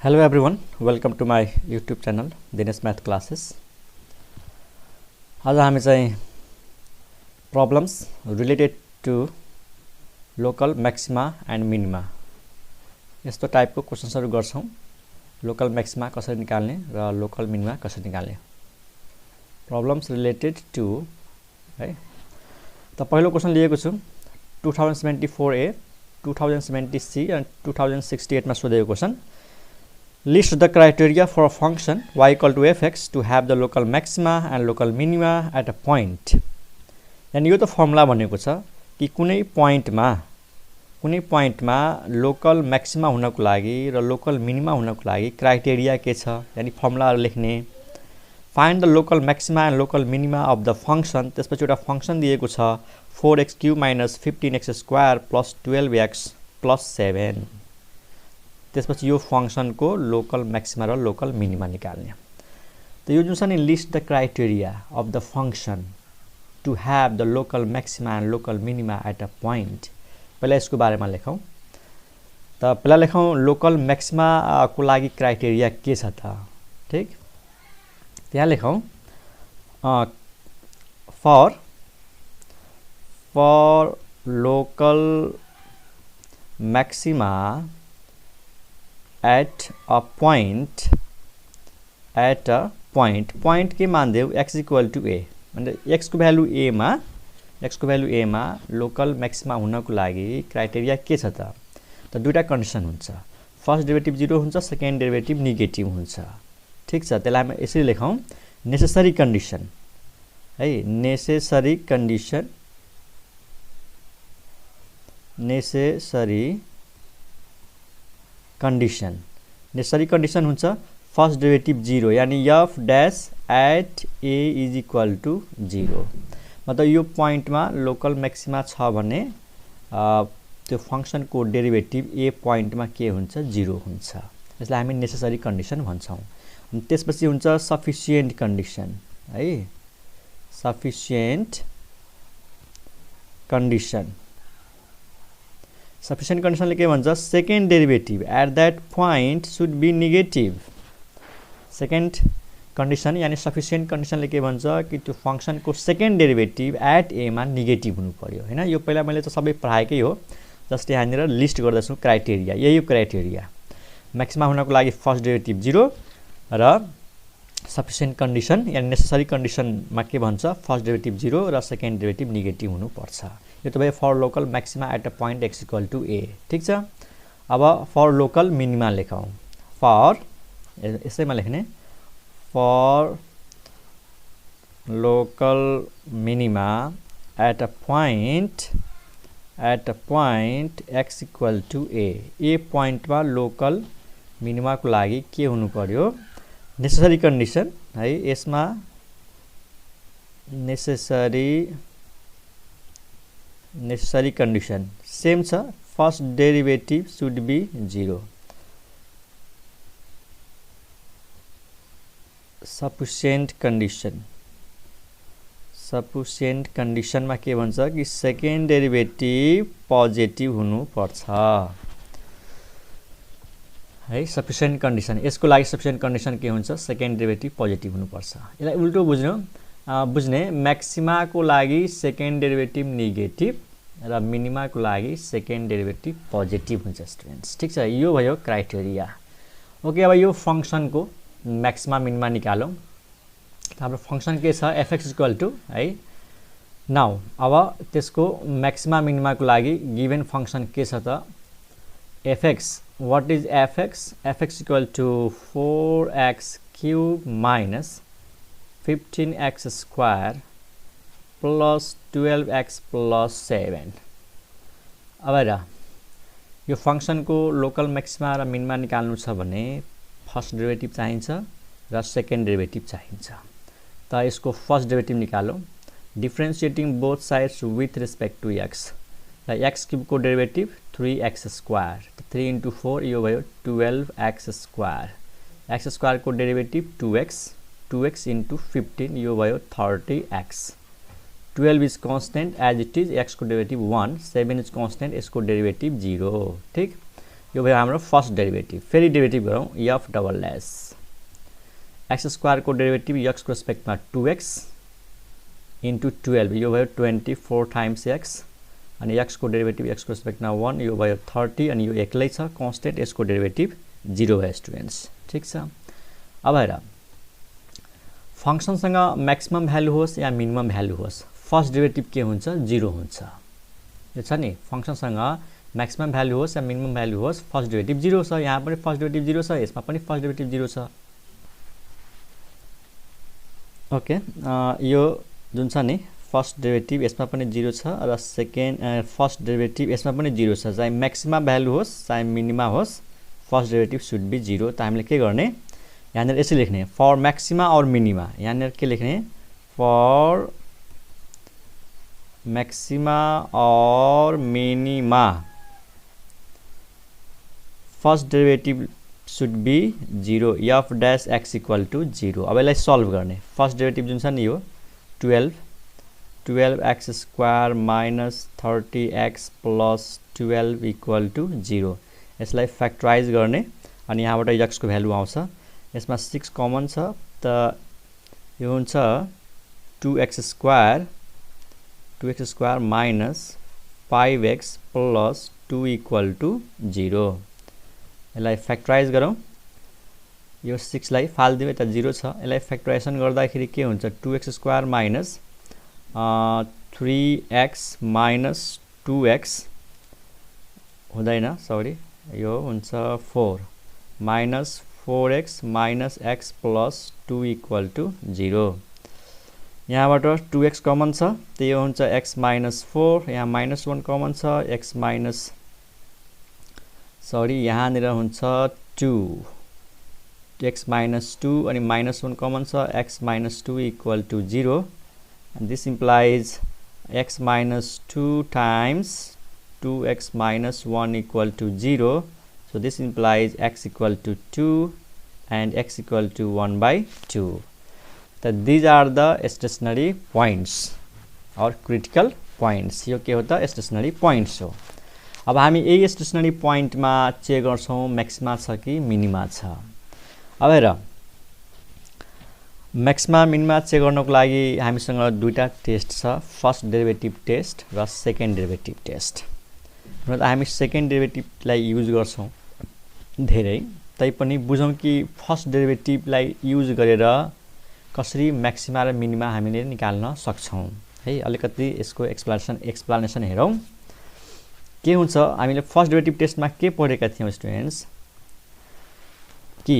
Hello everyone, welcome to my YouTube channel Dinesh Math Classes. आज हामी चाहिँ problems related to local maxima and minima यस्तो टाइपको क्वेशन्सहरु गर्छौं. लोकल मैक्सिमा कसरी निकाल्ने र लोकल मिनिमा कसरी निकाल्ने. Problems related to है. त पहिलो क्वेशन लिएको छु 2074A, 2070C and 2068 मा सोधेको question. List the criteria for a function y equal to fx to have the local maxima and local minima at a point. यानी यो त फर्मुला भनेको छ कि कुनै पॉइन्टमा लोकल मैक्सिमा हुनको लागि र लोकल मिनिमा हुनको लागि क्राइटेरिया के छ यानी फर्मुलाहरु लेख्ने. Find the local maxima and local minima of the function. त्यसपछि एउटा फंक्शन दिएको छ 4x³ - 15x² + 12x + 7. त्यसपछि यो फंक्शन को लोकल मैक्सिमा र लोकल मिनिमा निकाल्ने. त यो जुन छ नि list the criteria of the function to have the local maxima and local minima at a point. पहिला यसको बारेमा लेखौं. त पहिला लेखौं लोकल मैक्सिमा को लागि क्राइटेरिया के छ त. ठीक, त्यहाँ लेखौं for local maxima at a point point के मान देऊ x equal to a मतलब x को भ्यालु a मा लोकल मैक्सिमा हुनको लागि क्राइटेरिया के छ त. त दुईटा कन्डिसन हुन्छ. फर्स्ट डेरिभेटिभ 0 हुन्छ, सेकेन्ड डेरिभेटिभ नेगेटिभ हुन्छ. ठीक छ, त्यसलाई हामी यसरी लेखौं नेसेसरी कंडिसन है. नेसेसरी कंडिसन हुन्छ फर्स्ट डेरिभेटिभ 0 यानी f dash at a is equal to 0. मतलब यो पॉइन्टमा लोकल मैक्सिमा छ भने त्यो फंक्शन को डेरिभेटिभ a पॉइन्टमा के हुन्छ 0 हुन्छ. यसलाई हामी नेसेसरी कंडिसन भन्छौं. अनि त्यसपछि हुन्छ सफिसिएन्ट कंडिसन है. सफिसिएन्ट कंडिसनले के भन्छ second derivative at that point should be negative. Second condition यानी सफिसिएन्ट कंडिसनले के भन्छ कि त्यो फंक्शन को सेकेन्ड डेरिभेटिभ एट ए मा नेगेटिभ हुनु पर्यो हैन. यो पहिला मैले त सबै पढाएकै हो, जस्ट यहाँनिर लिस्ट गर्दैछु क्राइटेरिया. यही क्राइटेरिया मैक्सिमा हुनको लागि फर्स्ट डेरिभेटिभ 0 र सफिसिएन्ट कंडिसन यानी नेसेसरी कंडिसनमा के भन्छ फर्स्ट डेरिभेटिभ 0 र सेकेन्ड डेरिभेटिभ नेगेटिभ हुनु पर्छ. यो त भयो for local maxima at a point x equal to a. ठीक छ. अब फर लोकल मिनिमा लेखौं. फर यसैमा लेख्ने for local minima at a point x equal to a. a पॉइन्टमा लोकल मिनिमा को लागि के हुनु पर्यो नेसेसरी कंडिसन है. यसमा नेसेसरी कंडिसन सेम छ. First derivative should be 0. Sufficient कंडिसनमा के भन्छ कि सेकेन्ड डेरिभेटिभ पोजिटिभ हुनु पर्छ है. सफिसिएन्ट कंडिसन यसको लागि सफिसिएन्ट कंडिसन के हुन्छ सेकेन्ड डेरिभेटिभ पोजिटिभ हुनु पर्छ. यसलाई उल्टो बुझ्ने मैक्सिमा को लागि सेकेन्ड डेरिभेटिभ नेगेटिभ र मिनिमा को लागि सेकेन्ड डेरिभेटिभ पोजिटिभ हुन्छ स्टुडेन्ट्स. ठीक छ, यो भयो क्राइटेरिया. ओके, अब यो फंक्शन को मैक्सिमा मिनिमा निकालौं. हाम्रो फंक्शन के छ fx इक्वल टु है. नाउ अब त्यसको मैक्सिमा मिनिमा को लागि गिवन फंक्शन के छ त fx. What is fx? fx equal to 4x³ - 15x² + 12x + 7. अब हेर यो फंक्शन को लोकल मैक्सिमा र मिनिमा निकाल्नु छ भने फर्स्ट डेरिभेटिभ चाहिन्छ र सेकेन्ड डेरिभेटिभ चाहिन्छ. त यसको फर्स्ट डेरिभेटिभ निकालौं. Differentiating both sides with respect to x. र x³ को डेरिभेटिभ 3x². 3 * 4 यो भयो 12x². x² को डेरिभेटिभ 2x. 2x * 15 यो भयो 30x. 12 is constant as it is, x को डेरिभेटिभ 1, 7 is constant, यसको डेरिभेटिभ 0. ठीक, यो भयो हाम्रो फर्स्ट डेरिभेटिभ। फेरि डेरिभेटिभ गरौँ F double S x square को डेरिभेटिभ एक्स को रेस्पेक्टमा 2x इन्टु 12 यो भयो 24 टाइम्स एक्स अनि एक्स को डेरिभेटिभ एक्स को रेस्पेक्टमा 1 यो भयो 30 अनि यो एक्लै छ कन्स्टेन्ट यसको डेरिभेटिभ 0 भयो स्टुडेन्ट्स। ठीक छ। अब हेर फंक्शनसँग म्याक्सिमम भ्यालु होस् या मिनिमम भ्यालु होस् फर्स्ट डेरिभेटिभ के हुन्छ 0 हुन्छ। यो छ नि फंक्शनसँग म्याक्सिमम भ्यालु होस् या मिनिमम भ्यालु होस् फर्स्ट डेरिभेटिभ 0 छ। यहाँ पनि फर्स्ट डेरिभेटिभ 0 छ यसमा पनि फर्स्ट डेरिभेटिभ 0 छ। ओके यो जुन छ नि फर्स्ट डेरिभेटिभ यसमा पनि 0 छ र सेकेन्ड फर्स्ट डेरिभेटिभ यसमा पनि 0 छ। चाहे म्याक्सिमम भ्यालु होस् चाहे मिनिमा होस् फर्स्ट डेरिभेटिभ सुड बी 0। त हामीले के गर्ने यहाँनिर यसरी लेख्ने फर म्याक्सिमा और मिनिमा। यहाँनिर के लेख्ने फर मैक्सिमा और minima first derivative should be 0 f dash x equal to 0। अब यसलाई सल्भ गर्ने फर्स्ट डेरिभेटिभ जुन छ नि यो 12 x square minus 30x plus 12 equal to 0। यसलाई फ्याक्टराइज गर्ने अनि यहाँबाट एक्स को भ्यालु आउँछ। यसमा 6 कमन छ त यो हुन्छ 2x square minus 5x plus 2 equal to 0। यसलाई फ्याक्टराइज गरौँ यो 6 लाई फाल्दिउँ यता 0 छ। यसलाई फ्याक्टराइजेसन गर्दाखेरि के हुन्छ 2x square minus 3x minus 2x हुँदैन सरी यो हुन्छ 4 minus 4x minus x plus 2 equal to 0। यहाँबाट 2x कमन छ त्यही हुन्छ x माइनस 4 यहाँ माइनस 1 कमन छ x माइनस सरी यहाँनिर हुन्छ 2x माइनस 2 अनि माइनस 1 कमन छ x minus 2 equal to 0 and this implies x minus 2 times 2x minus 1 equal to 0. So this implies x equal to 2 and x equal to 1 by 2. So these are the stationary points or critical points. यो के होता stationary points हो। अब हामी यही stationary point मा check गर्छौं maxima छ कि मिनिमा छ। अब हेर मैक्सिमा मिनिमा चेक गर्नको लागि हामीसँग दुईटा टेस्ट छ फर्स्ट डेरिभेटिभ टेस्ट र सेकेन्ड डेरिभेटिभ टेस्ट। र हामी सेकेन्ड डेरिभेटिभलाई युज गर्छौं धेरै तैपनि बुझौं कि फर्स्ट डेरिभेटिभलाई युज गरेर कसरी मैक्सिमा र मिनिमा हामीले निकाल्न सक्छौं है। अलिकति यसको एक्सप्लेनेसन हेरौं के हुन्छ। हामीले फर्स्ट डेरिभेटिभ टेस्टमा के पढेका थियौं स्टुडेन्ट्स कि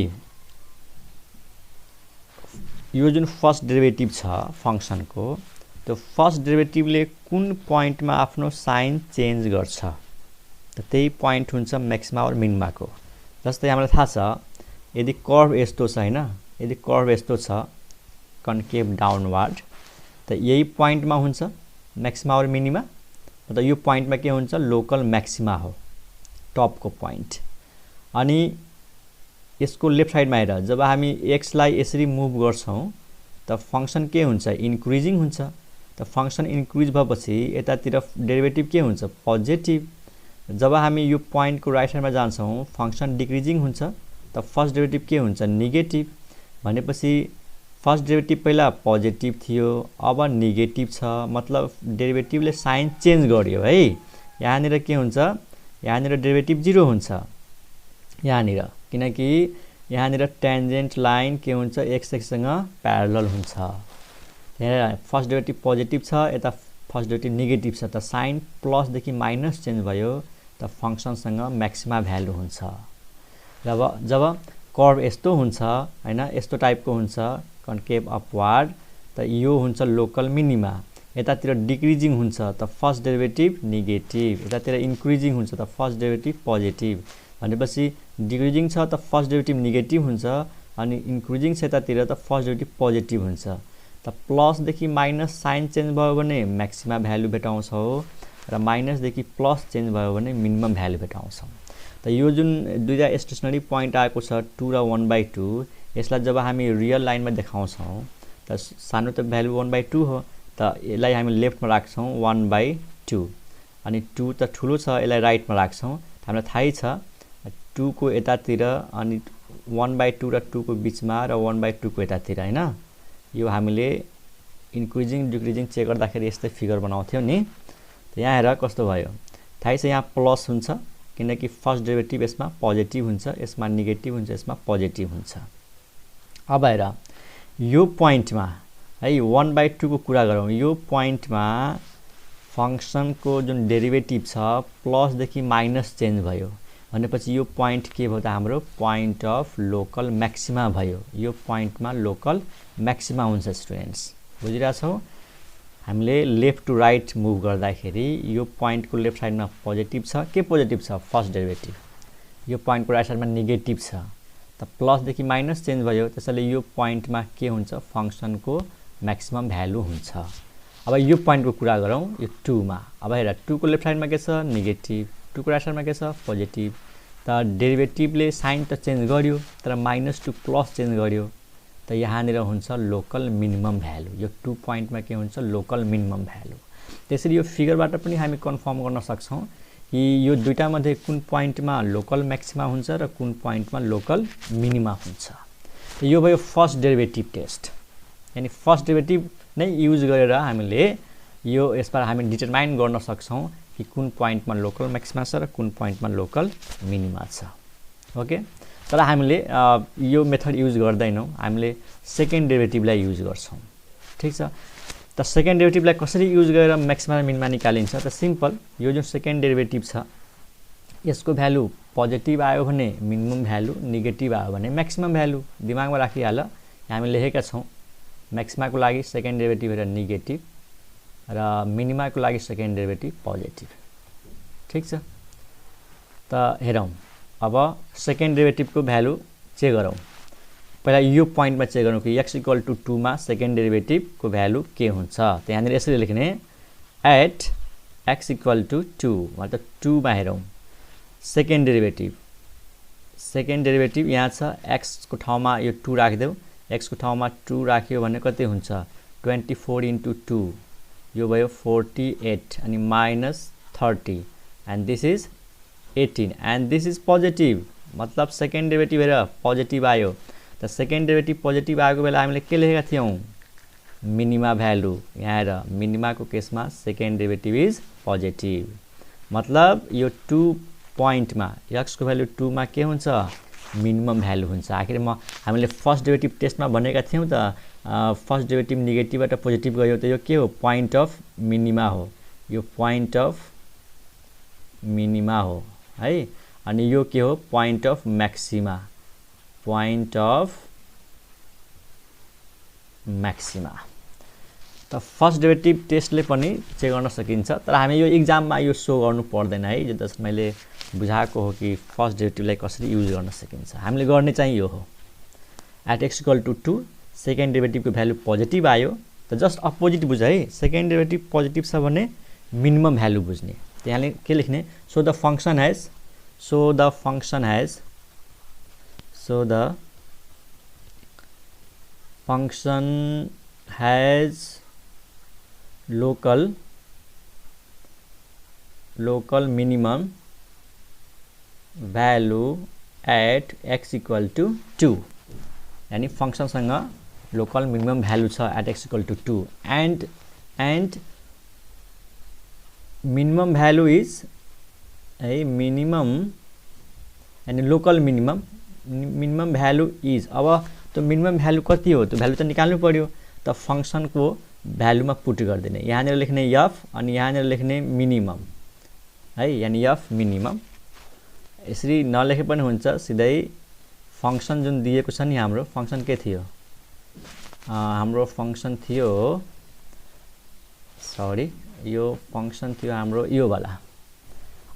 यो जुन फर्स्ट डेरिभेटिभ छ फंक्शनको त्यो फर्स्ट डेरिभेटिभले कुन पोइन्टमा आफ्नो साइन चेन्ज गर्छ त त्यही पोइन्ट हुन्छ मैक्सिमा और मिनिमाको। जस्तै हामीलाई थाहा छ यदि कर्व यस्तो छ हैन यदि कर्व यस्तो छ कन्केभ डाउनवर्ड त यही पोइन्टमा हुन्छ मैक्सिमा और मिनिमा। मतलब यो पोइन्टमा के हुन्छ लोकल मैक्सिमा हो टपको पोइन्ट। अनि यसको लेफ्ट साइडमा हेर जब हामी x लाई यसरी मुभ गर्छौं त फंक्शन के हुन्छ इन्क्रिजिङ हुन्छ। त फंक्शन इन्क्रिज भएपछि यतातिर डेरिभेटिभ के हुन्छ पोजिटिभ। जब हामी यो पोइन्टको राइट साइडमा जान्छौं फंक्शन डिक्रिजिङ हुन्छ त फर्स्ट डेरिभेटिभ के हुन्छ नेगेटिभ। भनेपछि फर्स्ट डेरिभेटिभ पहिला पोजिटिभ थियो अब नेगेटिभ छ मतलब डेरिभेटिभले साइन चेन्ज गर्यो है। यहाँनिर के हुन्छ यहाँनिर डेरिभेटिभ 0 हुन्छ यहाँनिर किनकि यहाँनिर टेन्जेन्ट लाइन के हुन्छ x सँग प्यारलल हुन्छ। यहाँ फर्स्ट डेरिभेटिभ पोजिटिभ छ यता फर्स्ट डेरिभेटिभ नेगेटिभ छ त साइन प्लस देखि माइनस चेन्ज भयो त फंक्शनसँग मैक्सिमा भ्यालु हुन्छ। जब कर्व यस्तो हुन्छ हैन यस्तो टाइपको हुन्छ कन्केभ अपवार्ड त यो हुन्छ लोकल मिनिमा। यतातिर डिक्रिजिङ हुन्छ त फर्स्ट डेरिभेटिभ नेगेटिभ यतातिर इन्क्रिजिङ हुन्छ त फर्स्ट डेरिभेटिभ पोजिटिभ। भनेपछि डिक्रिजिङ छ त फर्स्ट डेरिभेटिभ नेगेटिभ हुन्छ अनि इन्क्रिजिङ छ यतातिर त फर्स्ट डेरिभेटिभ पोजिटिभ हुन्छ। त प्लस देखि माइनस साइन चेन्ज भयो भने मैक्सिमा भ्यालु भेटाउँछौ र माइनस देखि प्लस चेन्ज भयो भने मिनिमम भ्यालु भेटाउँछौ। त यो जुन दुईटा स्टेशनरी पोइन्ट आएको छ 2 र 1/2 यसलाई जब हामी रियल लाइनमा देखाउँछौ त सानो त भ्यालु 1/2 हो त यसलाई हामी लेफ्टमा राख्छौ 1/2 अनि 2 त ठुलो छ यसलाई राइटमा राख्छौ। हामीलाई थाहै छ 2 को यतातिर अनि 1/2 र 2 को बिचमा र 1/2 को यतातिर हैन। यो हामीले इन्क्रिजिङ डिक्रिजिङ चेक गर्दाखेरि यस्तै फिगर बनाउँथ्यौ नि। त यहाँ हेर कस्तो भयो, थाहै छ यहाँ प्लस हुन्छ किनकि फर्स्ट डेरिभेटिभ यसमा पोजिटिभ हुन्छ, यसमा नेगेटिभ हुन्छ, यसमा पोजिटिभ हुन्छ। अब हेर यो पोइन्टमा है 1/2 को कुरा गरौँ, यो पोइन्टमा फंक्सनको जुन डेरिभेटिभ छ प्लस देखि माइनस चेन्ज भयो भनेपछि यो पोइन्ट के भयो त हाम्रो पोइन्ट अफ लोकल म्याक्सिमा भयो। यो पोइन्टमा लोकल म्याक्सिमा हुन्छ स्टुडेन्ट्स, बुझिरहेछौ। हामीले लेफ्ट टु राइट मुभ गर्दाखेरि यो पोइन्टको लेफ्ट साइडमा पोजिटिभ छ, के पोजिटिभ छ फर्स्ट डेरिभेटिभ, यो पोइन्टको राइट साइडमा नेगेटिभ छ, त प्लस देखि माइनस चेन्ज भयो, त्यसैले यो पोइन्टमा के हुन्छ फंक्सनको म्याक्सिमम भ्यालु हुन्छ। अब यो पोइन्टको कुरा गरौँ यो 2 मा। अब हेर 2 को लेफ्ट साइडमा के छ नेगेटिभ, 2 को राइट साइडमा के छ पोजिटिभ, त डेरिभेटिभले साइन त चेन्ज गर्यो तर माइनस टु प्लस चेन्ज गर्यो, त यहाँनिर हुन्छ लोकल मिनिमम भ्यालु। यो 2 पोइन्टमा के हुन्छ लोकल मिनिमम भ्यालु। त्यसरी यो फिगरबाट पनि हामी कन्फर्म गर्न सक्छौँ कि यो दुईटा मध्ये कुन पोइन्टमा लोकल म्याक्सिमा हुन्छ र कुन पोइन्टमा लोकल मिनिमा हुन्छ। यो भयो फर्स्ट डेरिभेटिभ टेस्ट, यानी फर्स्ट डेरिभेटिभ नै युज गरेर हामीले यो यसबाट हामी डिटरमाइन गर्न सक्छौँ कि कुन पोइन्टमा लोकल म्याक्सिमा छ र कुन पोइन्टमा लोकल मिनिमा छ। ओके, तर हामीले यो मेथड युज गर्दैनौँ, हामीले सेकेन्ड डेरिभेटिभलाई युज गर्छौँ। ठीक छ, त सेकेन्ड डेरिभेटिभलाई कसरी युज गरेर म्याक्सिमा र मिनिमा निकालिन्छ त सिम्पल, यो जुन सेकेन्ड डेरिभेटिभ छ यसको भ्यालु पोजिटिभ आयो भने मिनिमम भ्यालु, नेगेटिभ आयो भने म्याक्सिमम भ्यालु। दिमागमा राखिहाल, हामी लेखेका छौँ म्याक्सिमाको लागि सेकेन्ड डेरिभेटिभ हेरेर नेगेटिभ र मिनिमाको लागि सेकेन्ड डेरिभेटिभ पोजिटिभ। ठीक छ, त हेरौँ अब सेकेन्ड डेरिभेटिभको भ्यालु चेक गरौँ। पहिला यो पोइन्टमा चेक गरौँ कि x = 2 मा सेकेन्ड डेरिभेटिभको भ्यालु के हुन्छ। त यहाँनिर यसरी लेख्ने एट x = 2 मतलब 2 मा हेरौँ सेकेन्ड डेरिभेटिभ, सेकेन्ड डेरिभेटिभ यहाँ छ x को ठाउँमा यो 2 राखिदेऊ, x को ठाउँमा 2 राख्यो भने कति हुन्छ 24 × 2, यो भयो 48 अनि minus 30 and this is 18 and this is positive, मतलब सेकेन्ड डेरिभेटिभ हेर पोजिटिभ आयो। त सेकेन्ड डेरिभेटिभ पोजिटिभ आएको बेला हामीले के लेखेका थियौँ मिनिमा भ्यालु। यहाँ हेर मिनिमाको केसमा सेकेन्ड डेरिभेटिभ इज पोजिटिभ, मतलब यो 2 पोइन्टमा x को भ्यालु 2 मा के हुन्छ मिनिमम भ्यालु हुन्छ। आखिर हामीले फर्स्ट डेरिभेटिभ टेस्टमा भनेका थियौँ त फर्स्ट डेरिभेटिभ नेगेटिभबाट पोजिटिभ गयो त यो के हो पोइन्ट अफ मिनिमा हो, यो पोइन्ट अफ मिनिमा हो है। अनि यो के हो point of maxima, point of maxima. त फर्स्ट डेरिभेटिभ टेस्टले पनि चेक गर्न सकिन्छ, तर हामी यो इक्जाममा यो सो गर्नु पर्दैन है। जो जस्ट मैले बुझाएको हो कि फर्स्ट डेरिभेटिभलाई कसरी युज गर्न सकिन्छ, हामीले गर्ने चाहिँ यो हो। एट x = 2 सेकेन्ड डेरिभेटिभको भ्यालु पोजिटिभ आयो, त जस्ट अपोजिट बुझ है, सेकेन्ड डेरिभेटिभ पोजिटिभ छ भने मिनिमम भ्यालु बुझ्ने। त्यहाँले के लेख्ने so the function has local minimum value at x = 2, यानी फंक्शनसँग लोकल मिनिमम भ्यालु छ at x = 2 and minimum value is है मिनिमम यानी लोकल मिनिमम भ्यालु इज। अब त्यो मिनिमम भ्यालु कति हो त्यो भ्यालु त निकाल्नु पर्यो, त फंक्शनको भ्यालुमा पुट गरिदिने। यहाँनिर लेख्ने f अनि यहाँनिर लेख्ने मिनिमम है, यानी f मिनिमम। यसरी नलेखे पनि हुन्छ, सिधै फंक्शन जुन दिएको छ नि हाम्रो फंक्शन के थियो, हाम्रो फंक्शन थियो सरी यो फंक्शन थियो हाम्रो यो वाला।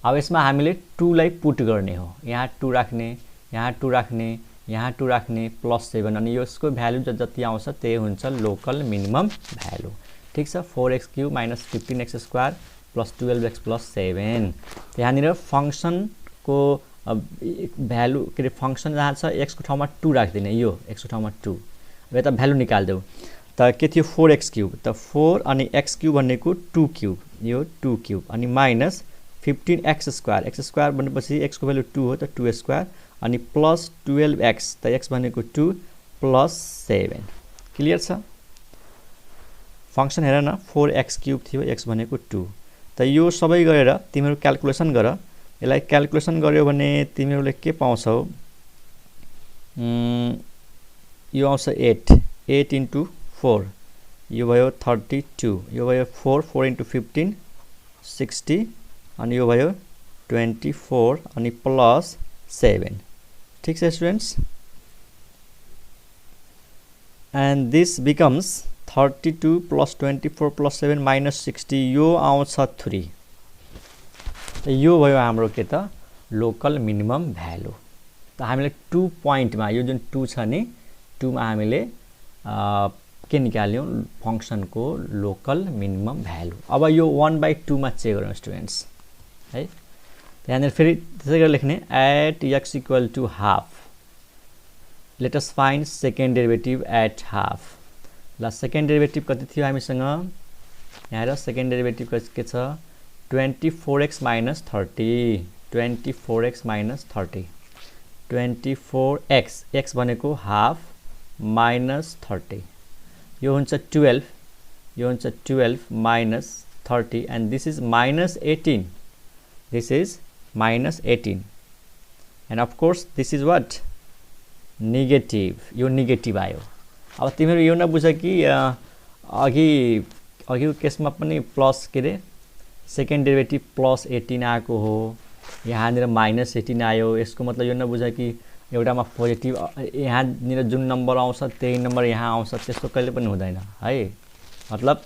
अब यसमा हामीले 2 लाई पुट गर्ने हो, यहाँ 2 राख्ने, यहाँ 2 राख्ने, यहाँ 2 राख्ने +7 अनि यसको भ्यालु जति आउँछ त्यही हुन्छ लोकल मिनिमम भ्यालु। ठीक छ, 4x³ - 15x² + 12x + 7। यहाँनिर फंक्शनको भ्यालु के अरे फंक्शन जहाँ छ x को ठाउँमा 2 राखिदिने, यो x को ठाउँमा 2। अब यता भ्यालु निकाल्देऊ त के थियो 4x³ त 4 अनि x³ भनेको 2³ यो 2³ अनि माइनस 15x² x स्क्वायर भनेपछि x को भ्यालु 2 हो त 2 स्क्वायर अनि प्लस 12x त x भनेको 2 प्लस 7 क्लियर छ फंक्सन हेर न 4x³ थियो x भनेको 2 त यो सबै गरेर तिम्रो क्याल्कुलेसन गर यसलाई क्याल्कुलेसन गर्यो भने तिमीहरुले के पाउँछौ यो आउँछ 8 into 4 यो भयो 32 यो भयो 4 into 15 60 अनि यो भयो 24 अनि प्लस 7 ठीक छ students and this becomes 32 plus 24 plus 7 minus 60 यो आउँछ 3 यो भयो हाम्रो के त लोकल मिनिमम भ्यालु त हामीले 2 पोइन्ट मा यो जुन 2 छ नि 2 मा हामीले के निकाल्यौं फंक्सन को लोकल मिनिमम भ्यालु अब यो 1/2 मा चेक गरौँ स्टुडेन्ट्स है त्यहाँनेर फेरि त्यसै गरी लेख्ने at x equal to half let us find second derivative at half ला सेकेन्ड डेरिभेटिभ कति थियो हामीसँग यहाँ र सेकेन्ड डेरिभेटिभ के छ 24x minus 30 24x minus 30 24x x भनेको हाफ minus 30 यो हुन्छ 12 यो हुन्छ 12 minus 30 and this is minus 18 this is minus 18 and of course this is what negative यो नेगेटिभ आयो अब तिमीहरु यो नबुझ कि अघि केसमा पनि प्लस के रे सेकेन्ड डेरिभेटिभ प्लस 18 आएको हो यहाँ निर माइनस 18 आयो यसको मतलब यो नबुझ कि एउटामा पोजिटिभ यहाँ निर जुन नम्बर आउँछ त्यही नम्बर यहाँ आउँछ त्यस्तो कहिले पनि हुँदैन है मतलब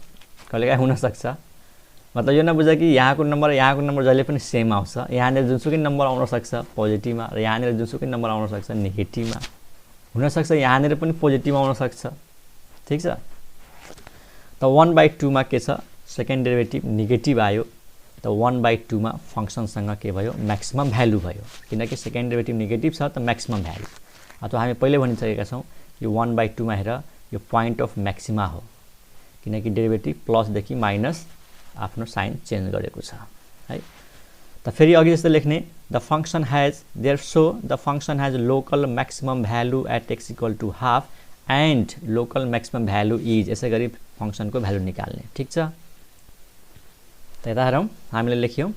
कहिलेकाहीँ हुन सक्छ मतलब यो नबुझ कि यहाँको नम्बर जहिले पनि सेम आउँछ यहाँ निर जुनसुकै नम्बर आउन सक्छ पोजिटिभमा र यहाँ निर जुनसुकै नम्बर आउन सक्छ नेगेटिभमा हुन सक्छ यहाँ निर पनि पोजिटिभ आउन सक्छ ठीक छ त 1/2 मा के छ सेकेन्ड डेरिभेटिभ नेगेटिभ आयो त 1/2 मा फंक्सन सँग के भयो म्याक्सिमम भ्यालु भयो किनकि सेकेन्ड डेरिभेटिभ नेगेटिभ छ त म्याक्सिमम भ्यालु अथवा हामी पहिले भनिसकेका छौं यो 1/2 मा हेर यो पोइन्ट अफ म्याक्सिमा हो किनकि डेरिभेटिभ प्लस देखि माइनस आफ्नो साइन चेन्ज गरेको छ है त फेरि अघि जस्तो लेख्ने the function has the function has local maximum value at x equal to half and local maximum value is यसै गरी फंक्सन को भ्यालु निकाल्ने ठीक छ त यता हेरौं हामीले लेख्यौं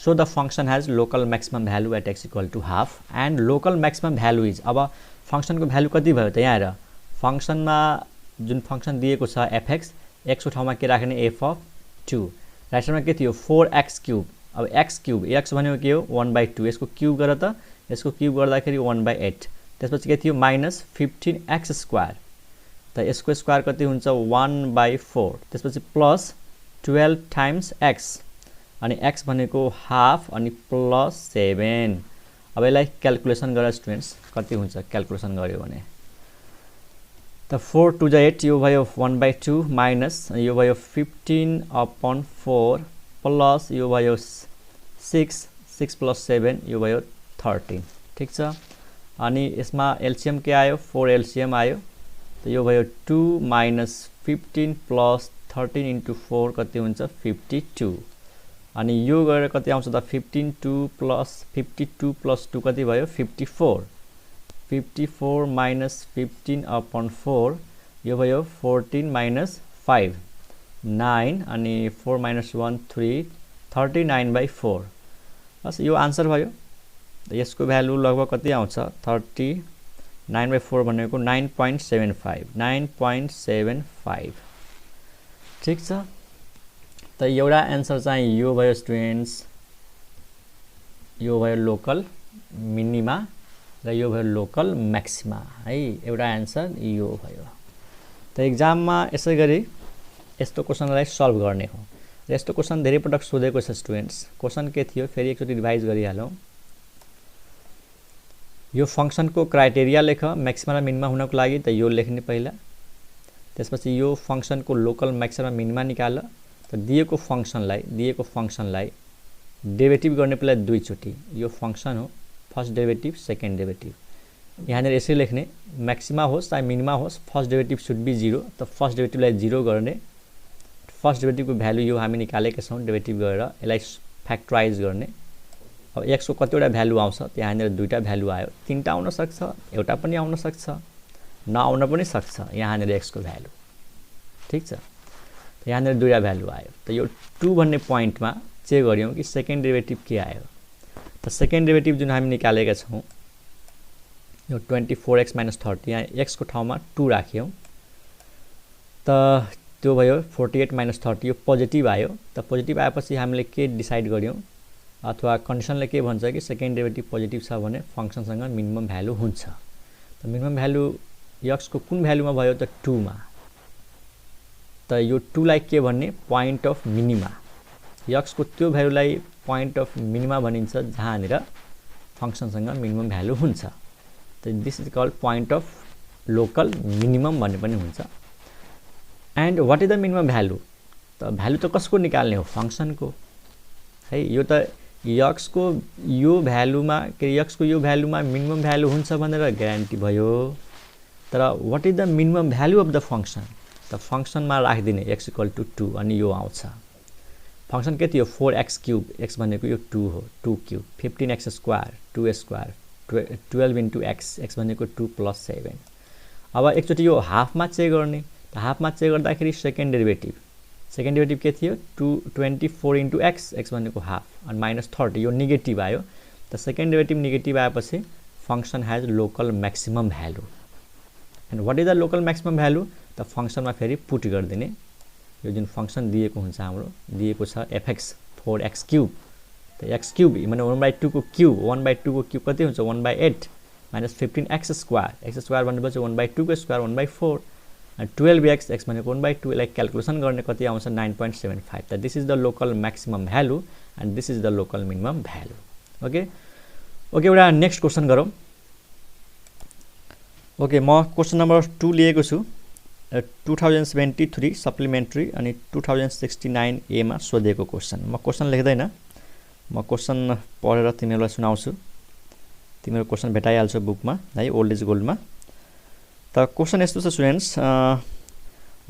so the function has local maximum value at x equal to half and local maximum value is अब फंक्सन को भ्यालु कति भयो त यहाँ हेर फंक्सनमा जुन फंक्सन दिएको छ fx x को ठाउँमा के राख्ने f of 2 राइट साइडमा के थियो 4x³ अब x³ x भनेको के हो 1/2 यसको क्यूब गर त यसको क्यूब गर्दाखेरि 1/8 त्यसपछि के थियो माइनस 15x² त यसको स्क्वायर कति हुन्छ 1/4 त्यसपछि प्लस 12 टाइम्स x अनि x भनेको हाफ अनि प्लस 7 अब यसलाई क्याल्कुलेसन गर स्टुडेन्ट्स कति हुन्छ क्याल्कुलेसन गर्यो भने त 4 2 जा 8 यो भयो 1/2 माइनस यो भयो 15/4 प्लस यो भयो 6 प्लस 7 यो भयो 13 ठीक छ अनि यसमा एलसीएम के आयो 4 एलसीएम आयो त यो भयो 2 माइनस 15 प्लस 13 into 4 कति हुन्छ 52 अनि यो गरेर कति आउँछ त 52 प्लस 2 कति भयो 54 माइनस 15/4 यो भयो 14 माइनस 5 9 अनि 4 माइनस 1 3 39/4 बस यो आन्सर भयो यसको भ्यालु लगभग कति आउँछ 39/4 भनेको 9.75 ठीक छ त एउटा आन्सर चाहिँ यो भयो स्टुडेन्ट्स यो भयो लोकल मिनिमा र यो भयो लोकल म्याक्सिमा है एउटा आन्सर यो भयो त एक्जाममा यसै गरी यस्तो क्वेशनलाई सल्भ गर्ने हो र यस्तो क्वेशन धेरै पटक सोधेको छ स्टुडेन्ट्स क्वेशन के थियो फेरि एकचोटी रिभाइज गरिहालौं यो फंक्सन को क्राइटेरिया लेख म्याक्सिमा र मिनिमा हुनको लागि त यो लेख्ने पहिला त्यसपछि यो फंक्सन को लोकल म्याक्सिमा मिनिमा निकाल त दिएको फंक्सनलाई डेरिभेटिभ गर्ने पहिला दुई चोटी यो फंक्सन हो फर्स्ट डेरिभेटिभ सेकेन्ड डेरिभेटिभ यहाँ नेर यसरी लेख्ने म्याक्सिमा होस् चाहे मिनिमा होस् फर्स्ट डेरिभेटिभ शुड बी 0 त फर्स्ट डेरिभेटिभलाई 0 गर्ने फर्स्ट डेरिभेटिभ को भ्यालु यो हामी निकालेका छौं डेरिभेटिभ गरेर यसलाई फ्याक्टराइज गर्ने। अब x को कतिवटा भ्यालु आउँछ, त्यहाँनिर दुईटा भ्यालु आयो, तीनटा आउन सक्छ, एउटा पनि आउन सक्छ, नआउन पनि सक्छ यहाँनिर x को भ्यालु। ठीक छ, यहाँनिर दुईटा भ्यालु आयो। त यो 2 भन्ने पोइन्टमा चेक गर्यौं कि सेकेन्ड डेरिभेटिभ के आयो। त सेकेन्ड डेरिभेटिभ जुन हामी निकालेका छौं यो 24x - 30, यहाँ x को ठाउँमा 2 राख्यौं, त त्यो भयो 48 - 30, यो पोजिटिभ आयो। त पोजिटिभ आएपछि हामीले के डिसाइड गर्यौं अथवा कन्डिसनले के भन्छ कि सेकेन्ड डेरिभेटिभ पोजिटिभ छ भने फंक्सनसँग मिनिमम भ्यालु हुन्छ। त मिनिमम भ्यालु x को कुन भ्यालुमा भयो त 2 मा। त यो 2 लाई के भन्ने पोइन्ट अफ मिनिमा, x को त्यो भ्यालुलाई पोइन्ट अफ मिनिमा भनिन्छ जहाँनिर फंक्सनसँग मिनिमम भ्यालु हुन्छ। त this is called point of local minimum भन्ने पनि हुन्छ। And what is the minimum value, त भ्यालु त कसको निकाल्ने हो, फंक्सनको है। यो त x को यो भ्यालुमा x को यो भ्यालुमा मिनिमम भ्यालु हुन्छ भनेर ग्यारेन्टी भयो। तर what is the minimum value of the function, त फंक्सनमा राखिदिने x = 2 अनि यो आउँछ। फंक्सन के थियो 4x³ x भनेको यो 2 हो, 2³ 15x² 2² 12 * x x भनेको 2 + 7। अब एकचोटी यो हाफमा चेक गर्ने, त हाफमा चेक गर्दाखेरि सेकेन्ड डेरिभेटिभ के थियो 24 * x x भनेको हाफ अनि -30, यो नेगेटिभ आयो। त सेकेन्ड डेरिभेटिभ नेगेटिभ आएपछि function has local maximum value. And what is the local maximum value, त फंक्सनमा फेरि पुट गर्दिने। यो जुन फंक्सन दिएको हुन्छ हाम्रो दिएको छ fx 4x³ त x³ माने 1/2 को क्यूब 1/2 को क्यूब कति हुन्छ 1/8 - 15x² x² भनेपछि 1/2 को स्क्वायर 1/4 and 12x x भनेको 1/2 यसलाई क्याल्कुलेसन गर्ने कति आउँछ 9.75। त this is the local maximum value and this is the local minimum value. Okay एउटा नेक्स्ट क्वेशन गरौँ। ओके म क्वेशन नम्बर 2 लिएको छु 2073 सप्लिमेन्ट्री अनि 2069 A मा सोधेको क्वेशन। म क्वेशन लेख्दैन, म क्वेशन पढेर तिमीहरूलाई सुनाउँछु, तिम्रो क्वेशन भेटाइहाल्छ बुकमा है ओल्ड इज गोल्डमा। त क्वेशन यस्तो छ students,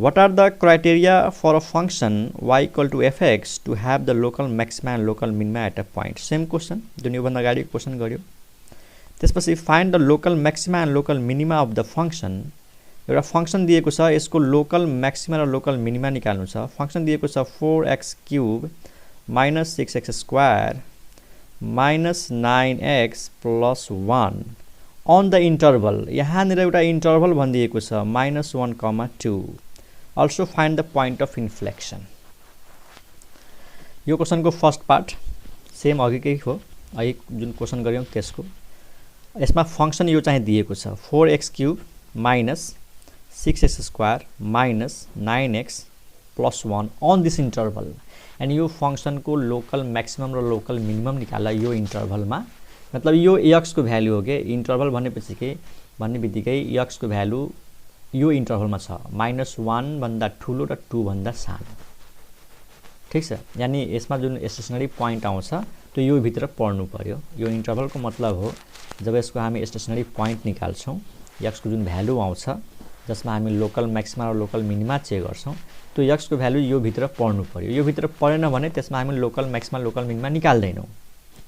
what are the criteria for a function y = fx to have the local maxima and local minima at a point. Same question जुन योभन्दा अगाडि क्वेशन गर्यो। त्यसपछि find the local maxima and local minima of the function. एउटा function दिएको छ, यसको local maxima र लोकल मिनिमा निकाल्नु छ। फंक्शन दिएको छ 4x³ - 6x² - 9x + 1 on the interval। यहाँनिर एउटा इन्टरभल भनिदिएको छ -1, 2। also find the point of inflection। यो क्वेशनको फर्स्ट पार्ट सेम अघिकै हो, अघि जुन क्वेशन गर्यौं त्यसको। यसमा फंक्शन यो चाहिँ दिएको छ 4x³ - 6x² - 9x + 1 on this interval। And यो फंक्शनको लोकल मैक्सिमम र लोकल मिनिमम निकाल्दा यो इन्टरभलमा, मतलब यो x को भ्यालु हो के। इन्टरभल भनेपछि के भन्ने बित्तिकै x को भ्यालु यो इन्टरभलमा छ -1 भन्दा ठुलो र 2 भन्दा सानो। ठीक छ, यानी यसमा जुन स्टेशनरी पोइन्ट आउँछ त्यो यो भित्र पर्नु पर्यो। यो इन्टरभलको मतलब हो जब यसको हामी स्टेशनरी पोइन्ट निकाल्छौं x को जुन भ्यालु आउँछ जसमा हामी लोकल मैक्सिमा र लोकल मिनिमा चेक गर्छौं त्यो x को भ्यालु यो भित्र पर्नु पर्यो। यो भित्र परेन भने त्यसमा हामी लोकल मैक्सिमा लोकल मिनिमा निकाल्दैनौं।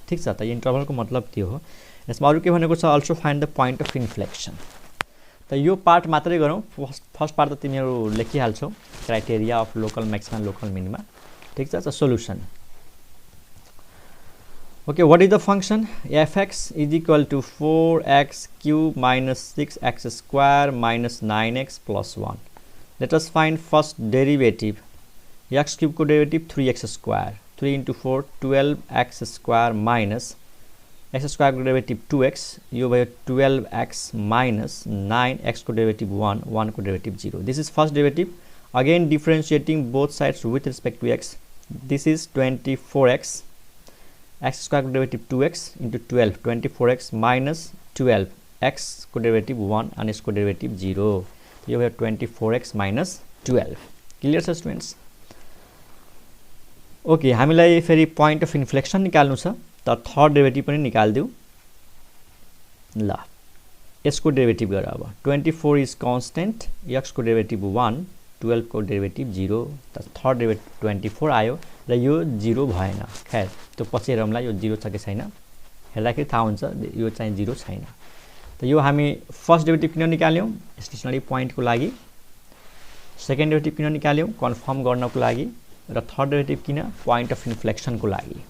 ठीक छ, त इन्टरभलको मतलब त्यो हो। यसमा अरु के भनेको छ also find the point of inflection. त यो पार्ट मात्रै गरौँ, फर्स्ट पार्ट त तिमीहरू लेखिहाल्छौ criteria of local maxima local minima. ठीक छ, solution. Okay what is the function fx = 4x³ - 6x² - 9x + 1। Let us find first derivative. x³ को डेरिवेटिभ 3x², 3 × 4 12x² - x² को डेरिवेटिभ 2x, यो भयो 12x - 9x को डेरिवेटिभ 1, 1 को derivative 0। This is first derivative. Again differentiating both sides with respect to x। This is 24x, x² को डेरिवेटिभ 2x * 12, 24x - 12, x को डेरिवेटिभ 1 अनि यसको डेरिवेटिभ 0, यो भयो 24x - 12। क्लियर छ स्टुडेन्ट्स? ओके हामीलाई फेरि पोइन्ट अफ इन्फ्लेक्सन निकाल्नु छ, त थर्ड डेरिवेटिभ पनि निकाल्दिउ। ल यसको डेरिवेटिभ गर। अब 24 इज कन्स्टेन्ट, x को डेरिवेटिभ 1, 12 को डेरिवेटिभ 0, त थर्ड डेरिवेटिभ 24 आयो। र यो 0 भएन। खैर त्यो पछि हेरौँला यो 0 छ कि छैन, हेर्दाखेरि थाहा हुन्छ यो चाहिँ 0 छैन। त यो हामी फर्स्ट डेरिभेटिभ किन निकाल्यौँ स्टेसनरी पोइन्टको लागि, सेकेन्ड डेरिभेटिभ किन निकाल्यौँ कन्फर्म गर्नको लागि, र थर्ड डेरिभेटिभ किन पोइन्ट अफ इन्फ्लेक्सनको लागि।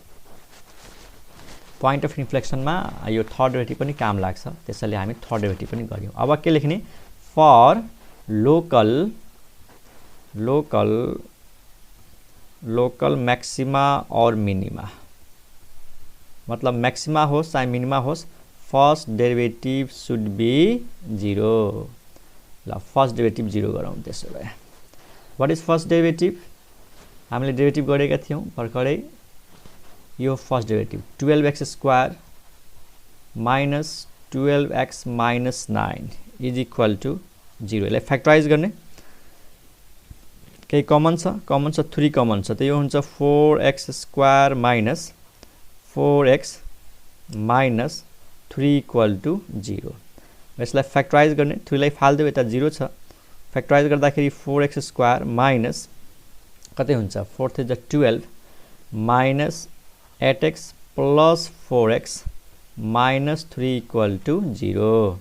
पोइन्ट अफ इन्फ्लेक्सनमा यो थर्ड डेरिभेटिभ पनि काम लाग्छ, त्यसैले हामी थर्ड डेरिभेटिभ पनि गर्यौँ। अब के लेख्ने, फर लोकल मैक्सिमा और मिनिमा, मतलब मैक्सिमा होस् चाहे मिनिमा होस् फर्स्ट डेरिभेटिभ सुड बी 0। ल फर्स्ट डेरिभेटिभ 0 गरौँ। त्यसो भए व्हाट इज फर्स्ट डेरिभेटिभ, हामीले डेरिभेटिभ गरेका थियौँ भर्खरै, यो first derivative 12x² minus 12x minus 9 is equal to 0। यसलाई फ्याक्टराइज गर्ने, केही कमन छ, 3 कमन छ, त यो हुन्छ 4x² minus 4x minus 3 equal to 0। यसलाई फ्याक्टराइज गर्ने, 3 लाई फाल्दियो यता 0 छ, फ्याक्टराइज गर्दाखेरि 4x² माइनस कतै हुन्छ 4 3 जा 12 minus 8x plus 4x minus 3 equal to 0।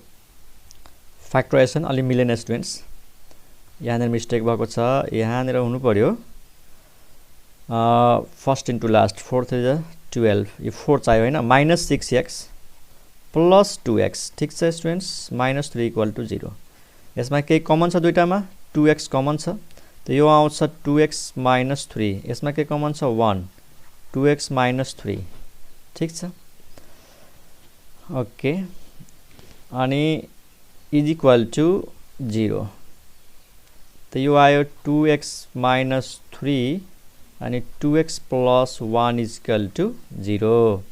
Factorisation अलि मिलेन स्टुडेन्ट्स, यहाँनिर मिस्टेक भएको छ, यहाँनिर हुनु पर्यो फर्स्ट इन्टु लास्ट 4 3 जा 12, यो 4 चाहियो होइन, माइनस 6x प्लस 2x। ठिक छ स्टुडेन्ट्स, माइनस 3 इक्वल टू 0। यसमा केही कमन छ, दुईटामा 2x कमन छ, त यो आउँछ 2x माइनस 3। यसमा के कमन छ 1, 2x माइनस 3। ठिक छ, ओके, अनि इज इक्वल टू 0। त यो आयो 2x माइनस 3 अनि 2x plus 1 is equal to 0।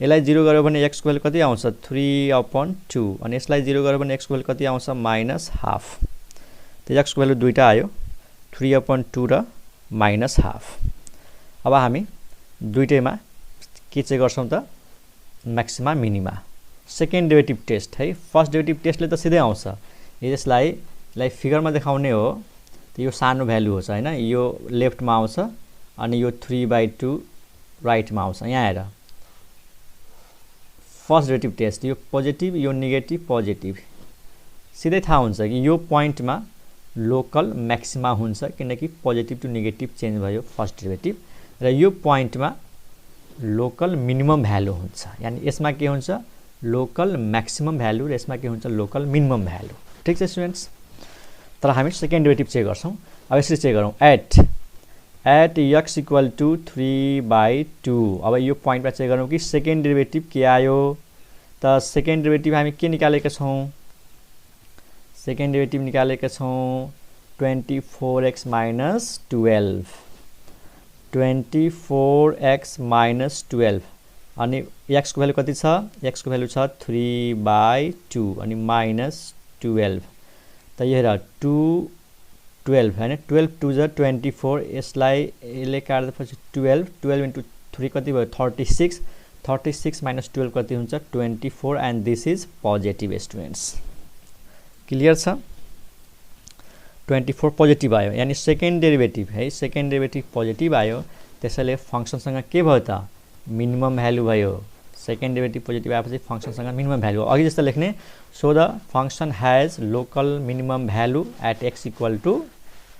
यसलाई 0 गर्यो भने x को भ्यालु कति आउँछ 3/2, अनि यसलाई 0 गर्यो भने x को भ्यालु कति आउँछ -1/2। त x को भ्यालु दुईटा आयो 3/2 र -1/2। अब हामी दुईटैमा के चाहिँ गर्छौं त, maxima minima second derivative test है। फर्स्ट डेरिभेटिभ टेस्टले त सिधै आउँछ, यसलाई फिगरमा देखाउने हो, त यो सानो भ्यालु हो हैन, यो लेफ्टमा आउँछ अनि यो 3/2 राइटमा आउँछ। यहाँ हेर फर्स्ट डेरिभेटिभ टेस्ट, यो पोजिटिभ यो नेगेटिभ पोजिटिभ, सिधै थाहा हुन्छ कि यो पोइन्टमा लोकल म्याक्सिमा हुन्छ, किनकि पोजिटिभ टु नेगेटिभ चेन्ज भयो फर्स्ट डेरिभेटिभ, र यो पोइन्टमा लोकल मिनिमम भ्यालु हुन्छ, यानी यसमा के हुन्छ लोकल म्याक्सिमम भ्यालु र यसमा के हुन्छ लोकल मिनिमम भ्यालु। ठिक छ स्टुडेन्ट्स, तर हामी सेकेन्ड डेरिभेटिभ चेक गर्छौं। अब यसरी चेक गरौँ, एट x इक्वल टू 3/2। अब यो पोइन्टमा चेक गरौँ कि सेकेन्ड डेरिभेटिभ के आयो, त सेकेन्ड डेरिभेटिभ हामी के निकालेका छौं, सेकेन्ड डेरिभेटिभ निकालेका छौं 24x माइनस 12, 24x माइनस 12, अनि x को भ्यालु कति छ, x को भ्यालु छ 3/2 अनि माइनस 12। त यो हेर 2 12 हैन, 12 2 जा 24, यसलाई यसले काट्दाखेरि 12 इन्टु 3 कति भयो 36, 36 माइनस 12 कति हुन्छ 24, and this is positive students. Clear छ, 24 पोजिटिभ आयो, यानी सेकेन्ड डेरिभेटिभ है, सेकेन्ड डेरिभेटिभ पोजिटिभ आयो, त्यसैले फंक्सनसँग के भयो त मिनिमम भ्यालु भयो। सेकेन्ड डेरिभेटिभ पोजिटिभ आएपछि फंक्सनसँग मिनिमम भ्यालु हो, अघि जस्तो लेख्ने, so the function has local minimum value at x equal to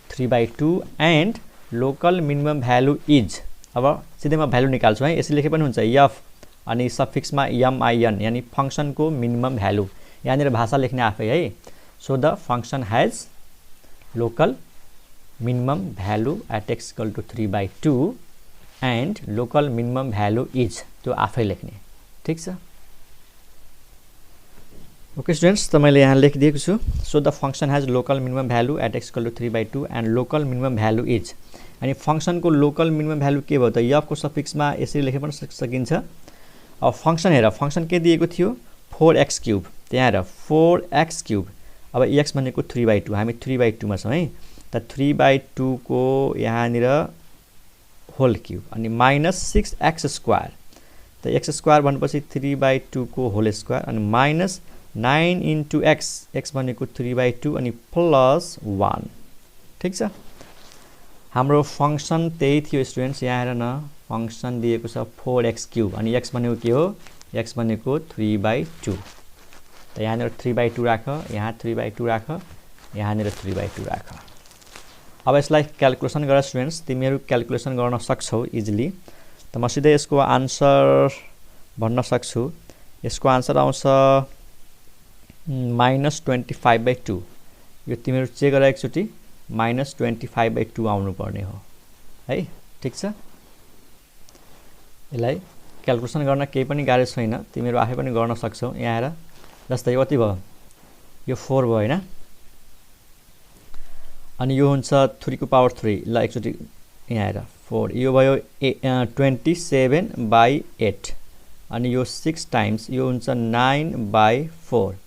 3/2 and local minimum value is. अब सिधै म भ्यालु निकाल्छु है, यसरी लेखे पनि हुन्छ f अनि सफिक्समा min, यानी फंक्शनको मिनिमम भ्यालु, यहाँनिर भाषा लेख्ने आफै है। So the function has local minimum value at x equal to 3/2 and local minimum value is, त्यो आफै लेख्ने। ठीक छ, ओके स्टुडेन्ट्स, त मैले यहाँ लेखिदिएको छु, so the function has local minimum value at x equal to 3/2 and local minimum value is. अनि फंक्शनको लोकल मिनिमम भ्यालु के भयो त, f को सफिक्समा यसरी लेखे पनि सकिन्छ। अब फंक्शन हेर, फंक्शन के दिएको थियो 4x³, त्यहाँ हेर 4x³, अब x भनेको 3/2, हामी 3/2 मा छौं है, त 3/2 को यहाँनिर होल क्यूब अनि माइनस 6x², त x² भनेपछि 3/2 को होल स्क्वायर अनि माइनस 9 इन्टु x, x भनेको 3/2 अनि प्लस 1। ठीक छ, हाम्रो फंक्सन त्यही थियो स्टुडेन्ट्स। यहाँ हेर न फंक्सन दिएको छ 4x³ अनि x भनेको के हो x भनेको 3/2 त यहाँनिर 3/2 राख यहाँ 3/2 राख यहाँनिर 3/2 राख। अब यसलाई क्याल्कुलेसन गर स्टुडेन्ट्स तिमीहरु क्याल्कुलेसन गर्न सक्छौ इजिली। त म सिधै यसको आन्सर भन्न सक्छु। यसको आन्सर आउँछ -25/2 यो तिमीहरु चेक गर एकचोटी -25/2 आउनु पर्ने हो है ठीक छ। यसलाई क्याल्कुलेसन गर्न केही पनि गाह्रो छैन तिमीहरु आफै पनि गर्न सक्छौ। यहाँ हेर जस्तै यो कति भयो यो 4 भयो हैन अनि यो हुन्छ 3 को पावर 3 ल एकचोटी यहाँ हेर 4 यो भयो 27/8 अनि यो 6 टाइम्स यो हुन्छ 9/4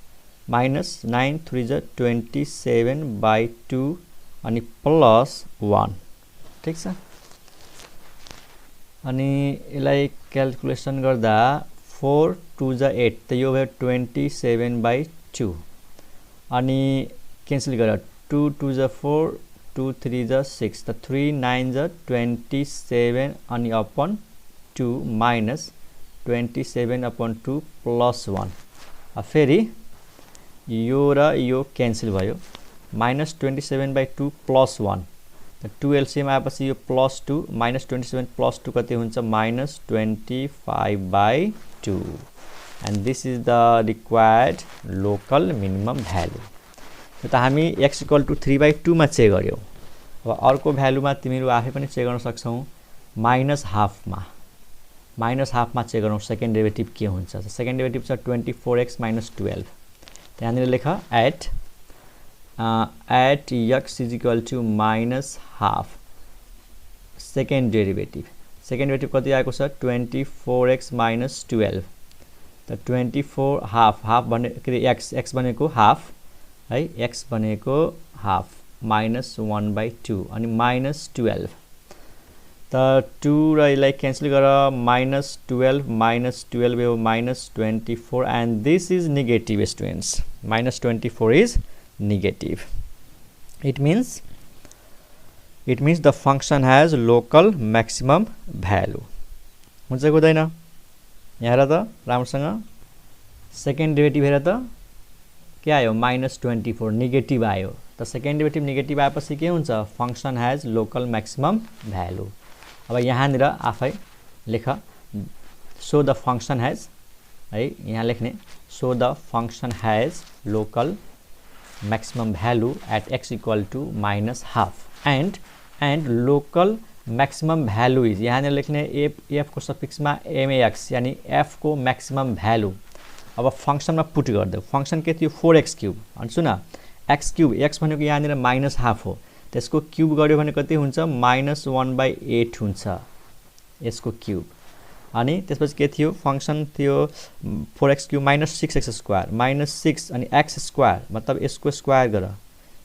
minus 9 3 is 27/2 अनि प्लस 1 ठीक छ। अनि यसलाई क्याल्कुलेसन गर्दा 4 2 is 8 त यो भयो 27/2 अनि क्यान्सल गर 2 2 is 4 2 3 is 6 त 3 9 is 27 अनि अपन 2 minus 27/2 plus 1 फेरि यो र यो क्यान्सल भयो -27/2 plus 1 त 2 एलसीएम आएपछि यो +2 -27 + 2 कति हुन्छ -25/2 and this is the required local minimum value। यो त हामी x = 3/2 मा चेक गर्यौ। अब अर्को भ्यालुमा तिमीहरु आफै पनि चेक गर्न सक्छौ -12 मा -12 मा चेक गरौँ सेकेन्ड डेरिभेटिभ के हुन्छ। त सेकेन्ड डेरिभेटिभ छ 24x - 12 त यहाँनिर लेख at x = -12 सेकेन्ड डेरिभेटिभ कति आएको छ 24x - 12 त 24 हाफ भने x भनेको हाफ है x भनेको हाफ -1/2 अनि -12 त 2 र यसलाई क्यान्सल गर -12 यो -24 and this is negative students -24 is negative it means the function has local maximum value हुन्छ कि हुँदैन। यहाँ हेर त राम्रोसँग सेकेन्ड डेरिभेटिभ हेर त के आयो -24 नेगेटिभ आयो त सेकेन्ड डेरिभेटिभ नेगेटिभ आएपछि के हुन्छ function has local maximum value। अब यहाँनिर आफै लेख so the function has है यहाँ लेख्ने so the function has local maximum value at x = -12 and local maximum value is यहाँनिर लेख्ने f को सफिक्समा max यानी f को maximum value। अब फंक्शनमा पुट गर्दै फंक्शन के थियो 4x³ अनि सुन x³ x भनेको यहाँनिर -12 हो त्यसको क्यूब गर्यो भने कति हुन्छ -1/8 हुन्छ यसको क्यूब अनि त्यसपछि के थियो फंक्शन थियो 4x³ - 6x² -6 अनि x² मतलब यसको स्क्वायर गर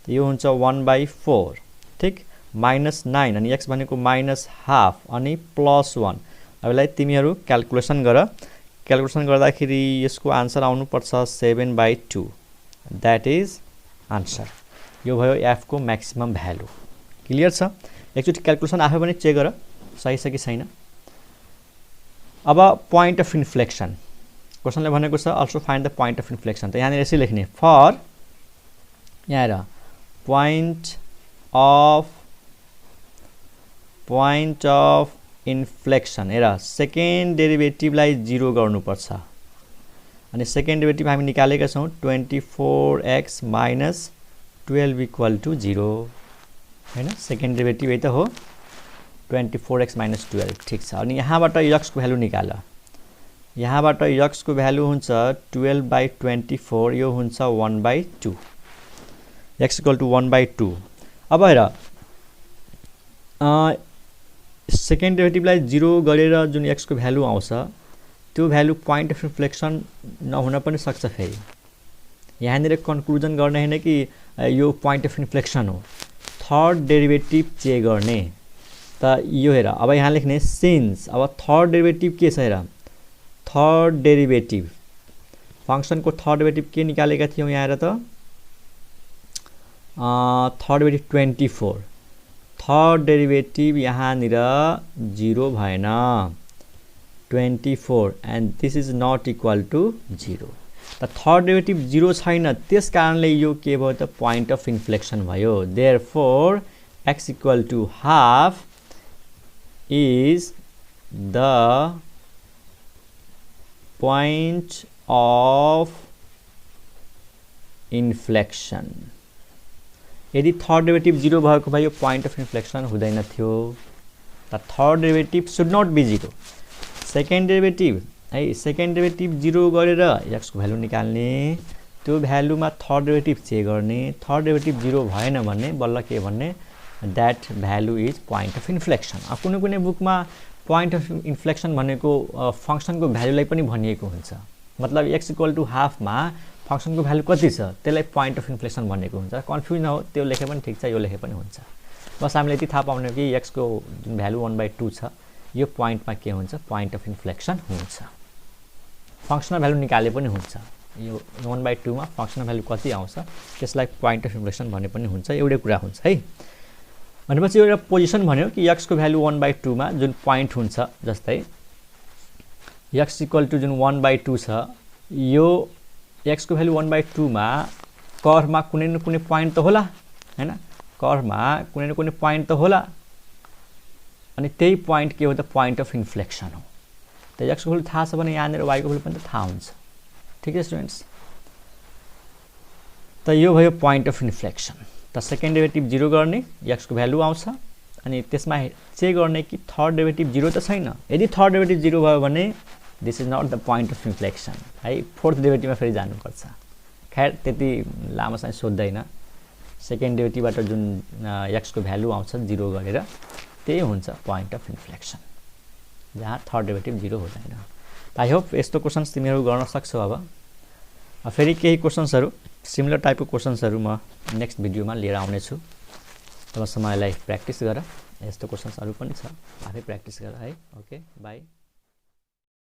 त यो हुन्छ 1/4 ठीक -9 अनि x भनेको -12 अनि +1। अब यसलाई तिमीहरु क्याल्कुलेसन गर क्याल्कुलेसन गर्दाखेरि यसको आन्सर आउनु पर्छ 7/2 दैट इज आन्सर। यो भयो f को मैक्सिमम भ्यालु क्लियर छ। एकचोटी क्याल्कुलेसन आफै पनि चेक गर सही छ कि छैन। अब पॉइंट अफ इन्फ्लेक्सन क्वेशनले भनेको छ also find the point of inflection त यहाँनिर यसै लेख्ने फर यहाँ हेर पॉइंट अफ इन्फ्लेक्सन हेर सेकेन्ड डेरिभेटिभलाई 0 गर्नुपर्छ अनि सेकेन्ड डेरिभेटिभ हामी निकालेका छौं 24x - 12 = 0 हैन सेकेन्ड डेरिभेटिभ यही त हो 24x - 12 ठीक छ। अनि यहाँबाट x को भ्यालु निकाल यहाँबाट x को भ्यालु हुन्छ 12/24 यो हुन्छ 1/2 x = 1/2। अब हेर सेकेन्ड डेरिभेटिभलाई 0 गरेर जुन x को भ्यालु आउँछ त्यो भ्यालु पॉइंट अफ इन्फ्लेक्सन नहुन पनि सक्छ। फेरि यहाँनिर कन्क्लुजन गर्ने हैन कि यो पॉइंट अफ इन्फ्लेक्सन हो थर्ड डेरिभेटिभ चेक गर्ने त यो हेर अब यहाँ लेख्ने सिन्स अब थर्ड डेरिभेटिभ के छ हेर थर्ड डेरिभेटिभ फंक्शन को थर्ड डेरिभेटिभ के निकालेका थियौ यहाँ हेर त थर्ड डेरिभेटिभ 24 थर्ड डेरिभेटिभ यहाँनिर 0 भएन 24 and this is not equal to 0 त थर्ड डेरिभेटिभ 0 छैन त्यस कारणले यो के भयो त पोइन्ट अफ इन्फ्लेक्सन भयो therefore x equal to half is the point of inflection यदि थर्ड डेरिभेटिभ 0 भएको भए यो पोइन्ट अफ इन्फ्लेक्सन हुँदैन थियो त third derivative should not be 0 second derivative है सेकेन्ड डेरिभेटिभ 0 गरेर x को भ्यालु निकाल्ने त्यो भ्यालुमा थर्ड डेरिभेटिभ चेक गर्ने थर्ड डेरिभेटिभ 0 भएन भने बल्ल के भन्ने that value is point of inflection कुनै कुनै बुकमा पोइन्ट अफ इन्फ्लेक्सन भनेको फंक्सनको भ्यालुलाई पनि भनिएको हुन्छ मतलब x इक्वल टु हाफमा फंक्सनको भ्यालु कति छ त्यसलाई पोइन्ट अफ इन्फ्लेक्सन भनेको हुन्छ कन्फ्युज नहो त्यो लेखे पनि ठीक छ यो लेखे पनि हुन्छ बस हामीले यति थाहा पाउने कि x को जुन भ्यालु 1/2 छ यो पोइन्टमा के हुन्छ पोइन्ट अफ इन्फ्लेक्सन हुन्छ फंक्सनल भ्यालु निकाले पनि हुन्छ यो 1/2 मा फंक्सनल भ्यालु कति आउँछ त्यसलाई पोइन्ट अफ इन्फ्लेक्सन भने पनि हुन्छ एउटै कुरा हुन्छ है भनेपछि एउटा पोजिसन भन्यो कि x को भ्यालु 1/2 मा जुन पोइन्ट हुन्छ जस्तै x इक्वल टु जुन 1/2 छ यो x को भ्यालु 1/2 मा कर्वमा कुनै न कुनै पोइन्ट त होला हैन कर्वमा कुनै न कुनै पोइन्ट त होला अनि त्यही पोइन्ट के हो त पोइन्ट अफ इन्फ्लेक्सन हो त x को भ्यालु थाहा छ भने यहाँनिर y को भ्यालु पनि त थाहा हुन्छ ठीक है स्टुडेन्ट्स त यो भयो पोइन्ट अफ इन्फ्लेक्सन त सेकेन्ड डेरिभेटिभ 0 गर्ने x को भ्यालु आउँछ अनि त्यसमा चेक गर्ने कि थर्ड डेरिभेटिभ 0 त छैन यदि थर्ड डेरिभेटिभ 0 भयो भने this is not the point of inflection है फोर्थ डेरिभेटिभमा फेरि जानुपर्छ खैर त्यति लामोसँग सोध्दैन सेकेन्ड डेरिभेटिभबाट जुन x को भ्यालु आउँछ 0 गरेर त्यही हुन्छ पोइन्ट अफ इन्फ्लेक्सन जहाँ थर्ड डेरिभेटिभ 0 हुँदैन आई होप यस्तो क्वेशन्स तिमीहरू गर्न सक्छौ अब फेरि केही क्वेशन्सहरू सिमिलर टाइपको क्वेशन्सहरू म नेक्स्ट भिडियोमा लिएर आउने छु तबसम्म यसलाई प्र्याक्टिस गर यस्तो क्वेशन्सहरू पनि छ आफै प्र्याक्टिस गर है ओके बाई